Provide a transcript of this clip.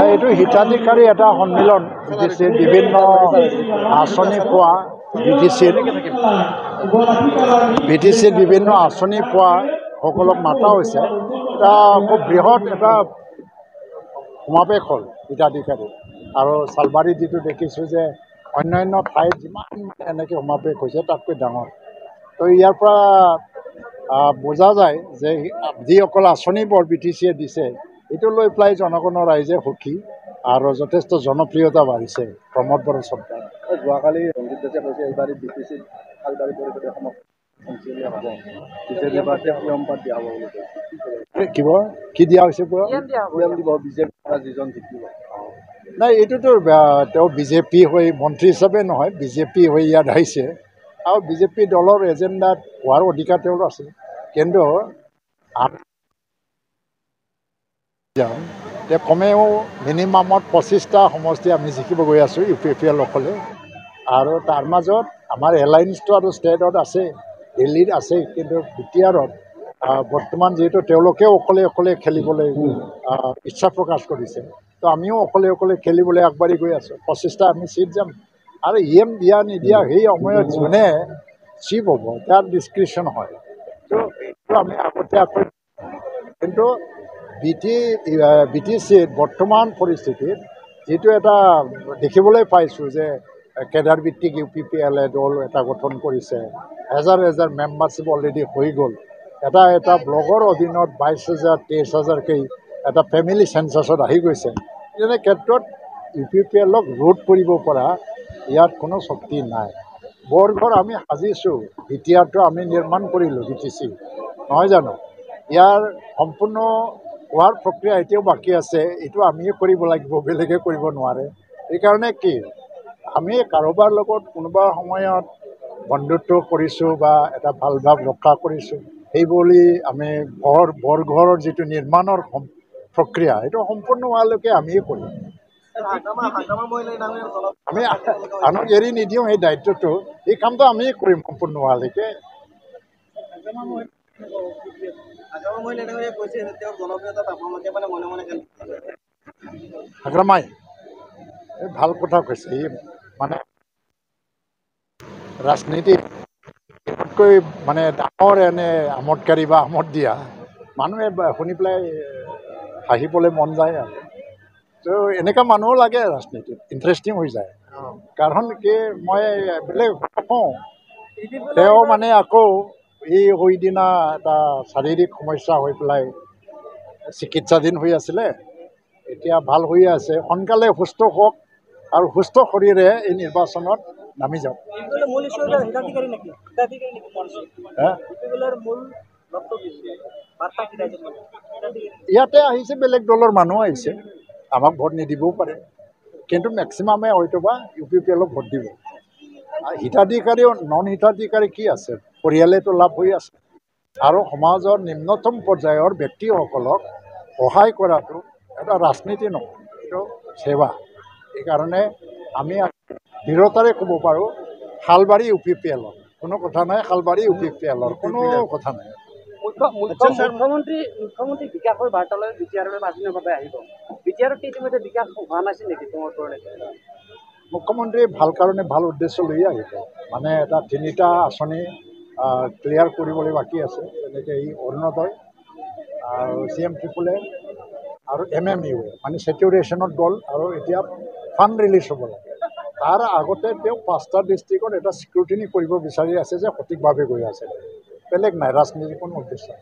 এইটো হিতাধিকাৰী এটা সন্মিলন বিটিচিৰ বিভিন্ন আঁচনি পোৱা বিটিচিৰ বিভিন্ন আঁচনি পোৱা সকলক মাতা হৈছে। এটা খুব বৃহৎ এটা সমাৱেশ হ'ল হিতাধিকাৰী আৰু চালবাৰী যিটো দেখিছোঁ যে অন্যান্য ঠাইত যিমান এনেকৈ সমাৱেশ হৈছে তাতকৈ ডাঙৰ। তো ইয়াৰ পৰা বুজা যায় যে যিসকল আঁচনিবোৰ বিটিচিয়ে দিছে এইটো লৈ পেলাই জনগণৰ ৰাইজে সুখী আৰু যথেষ্ট জনপ্ৰিয়তা বাঢ়িছে প্ৰমোদ বড়ো চৰকাৰ। যোৱাকালি ৰঞ্জিত দাসে কৈছে এইবাৰ বিটিচিত খালবাৰী পৰিষদে সংসদীয় হ'ব, বিজেপিৰ পৰা প্ৰিয়ম্পাত দিয়া হ'ব বুলি কৈছে। কি দিয়া হৈছে পুৰা দিব বিজেপিৰ পৰা যিজন জিকিব। নাই, এইটোতো তেওঁ বিজেপি হৈ মন্ত্ৰী হিচাপে নহয়, বিজেপি হৈ ইয়াত আহিছে আৰু বিজেপি দলৰ এজেণ্ডাত হোৱাৰ অধিকাৰ তেওঁৰ আছে। কিন্তু কমেও মিনিমামত 25টা সমষ্টি আমি জিকিব গৈ আছোঁ UPPL অকলে। আৰু তাৰ মাজত আমাৰ এলায়েন্সটো আৰু ষ্টেটত আছে, দিল্লীত আছে, কিন্তু বিটিআৰত বৰ্তমান যিহেতু তেওঁলোকেও অকলে অকলে খেলিবলৈ ইচ্ছা প্ৰকাশ কৰিছে, তো আমিও অকলে অকলে খেলিবলৈ আগবাঢ়ি গৈ আছোঁ। 25টা আমি চিট যাম আৰু দিয়া নিদিয়া সেই সময়ত যোনে চিফ হ'ব তাৰ ডিছক্ৰিপশ্যন হয়। তো এইটো আমি আগতীয়াকৈ, কিন্তু বিটিচিত বৰ্তমান পৰিস্থিতিত যিটো এটা দেখিবলৈ পাইছোঁ যে কেডাৰ ভিত্তিক UPPL দল এটা গঠন কৰিছে, হেজাৰ হেজাৰ মেম্বাৰশ্বিপ অলৰেডি হৈ গ'ল। এটা ব্লগৰ অধীনত 22,000 23,000কেই এটা ফেমিলি চেঞ্চাছত আহি গৈছে। এনে ক্ষেত্ৰত UPPLক ৰোধ কৰিব পৰা ইয়াত কোনো শক্তি নাই। বৰঘৰ আমি সাজিছোঁ, বিটিআৰটো আমি নিৰ্মাণ কৰিলোঁ BTC, নহয় জানো? ইয়াৰ সম্পূৰ্ণ হোৱাৰ প্ৰক্ৰিয়া এতিয়াও বাকী আছে, এইটো আমিয়ে কৰিব লাগিব, বেলেগে কৰিব নোৱাৰে। সেইকাৰণে কি আমি কাৰোবাৰ লগত কোনোবা সময়ত বন্ধুত্ব কৰিছোঁ বা এটা ভাল ভাৱ ৰক্ষা কৰিছোঁ, সেই বুলি আমি বৰঘৰৰ যিটো নিৰ্মাণৰ প্ৰক্ৰিয়া সেইটো সম্পূৰ্ণ হোৱালৈকে আমিয়ে কৰিম। আমি আনক এৰি নিদিওঁ এই দায়িত্বটো, এই কামটো আমিয়ে কৰিম সম্পূৰ্ণ হোৱালৈকে। হাগ্ৰামাই ভাল কথা কৈছে। ই মানে ৰাজনীতিতকৈ মানে ডাঙৰ এনে আমোদকাৰী বা আমোদ দিয়া মানুহে শুনি পেলাই হাঁহিবলৈ মন যায় আৰু। তো এনেকুৱা মানুহো লাগে ৰাজনীতিত, ইণ্টাৰেষ্টিং হৈ যায়। কাৰণ কি মই বেলেগ কওঁ, তেওঁ মানে আকৌ এই সেইদিনা এটা শাৰীৰিক সমস্যা হৈ পেলাই চিকিৎসাধীন হৈ আছিলে, এতিয়া ভাল হৈ আছে। সোনকালে সুস্থ হওক আৰু সুস্থ শৰীৰে এই নিৰ্বাচনত নামি যাওক। ইয়াতে আহিছে, বেলেগ দলৰ মানুহ আহিছে, আমাক ভোট নিদিবও পাৰে, কিন্তু মেক্সিমামে হয়তোবা UPPLক ভোট দিব। হিতাধিকাৰী নন হিতাধিকাৰী কি আছে, পৰিয়ালেতো লাভ হৈ আছে আৰু সমাজৰ নিম্নতম পৰ্যায়ৰ ব্যক্তিসকলক সহায় কৰাটো এটা ৰাজনীতি নহয়, এইটো সেৱা। সেইকাৰণে আমি দৃঢ়তাৰে ক'ব পাৰোঁ শালবাৰী UPPLৰ কোনো কথা নাই, শালবাৰী UPPLৰ কোনো কথা নাই। মুখ্যমন্ত্ৰী বিকাশৰ বাৰ্তালৈ বিটিআৰলৈ মাজনীয়ভাৱে আহিব। বিটিআৰত ইতিমধ্যে বিকাশ হোৱা নাছিল নেকি তোমাৰ ওপৰলৈ? মুখ্যমন্ত্ৰী ভাল কাৰণে ভাল উদ্দেশ্য লৈ আহিব, মানে এটা 3টা আঁচনি ক্লিয়াৰ কৰিবলৈ বাকী আছে, যেনেকৈ এই অৰুণোদয় আৰু CM-AAA আৰু MMU মানে চেচুৰেশ্যনত গ'ল আৰু এতিয়া ফাণ্ড ৰিলিজ হ'ব লাগে। তাৰ আগতে তেওঁ 5টা ডিষ্ট্ৰিক্টত এটা স্ক্ৰুটিনি কৰিব বিচাৰি আছে যে সঠিকভাৱে গৈ আছে, বেলেগ নাই, ৰাজনীতিৰ কোনো উদ্দেশ্য নাই।